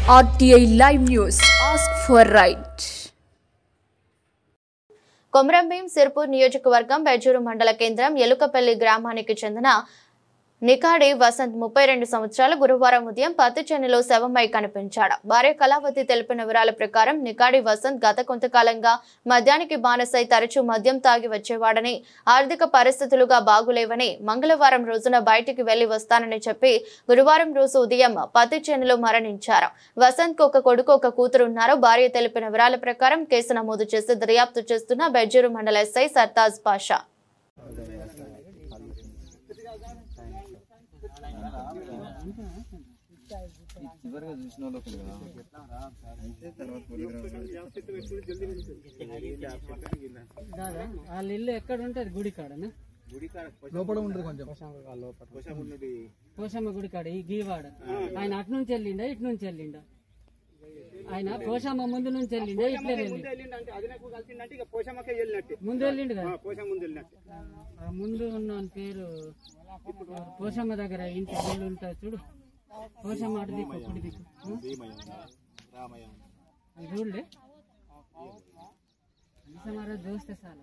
RTI Live News. Ask for right. Komaram Bheem Sirpur నియోజకవర్గం బెజ్జూరు మండల కేంద్రం ఎలుకపల్లి గ్రామానికి చెందిన నికాడి వసంత్ 32 సంవత్సరాల గురువారం ఉదయం పత్తిచేనులో శవమై కనిపించాడు. భార్య కళావతి తెలిపిన వివరాల ప్రకారం నికాడి వసంత్ గత కొంతకాలంగా మద్యానికి బానిసై తరచూ మద్యం తాగి వచ్చేవాడని, ఆర్థిక పరిస్థితులుగా బాగులేవని, మంగళవారం రోజున బయటికి వెళ్లి వస్తానని చెప్పి గురువారం రోజు ఉదయం పత్తిచేనులో మరణించారు. వసంత్ కు ఒక కొడుకు ఒక కూతురు ఉన్నారు. భార్య తెలిపిన వివరాల ప్రకారం కేసు నమోదు చేసి దర్యాప్తు చేస్తున్న బెజ్జూరు మండల ఎస్ఐ సర్తాజ్ పాషా వాళ్ళ ఇల్లు ఎక్కడ ఉంటుంది? గుడి కాడనా? లోపల ఉంటుంది కొంచెం పోషమ్మ గుడి కాడ ఈ గీవాడ. ఆయన అటు నుంచి వెళ్ళిండా ఇటు నుంచి వెళ్ళిండా? ఆయన పోషమ్మ ముందు నుంచి వెళ్ళిండా ఇట్లే ముందు వెళ్ళిండు కదా? ఆ ముందు ఉన్న పేరు పోషమ్మ దగ్గర ఇంటి ఇల్లు ఉంటుంది చూడు. పోషమ్మ అటు దిక్కు కుడి దిక్కు చూడలే దోస్తే సార్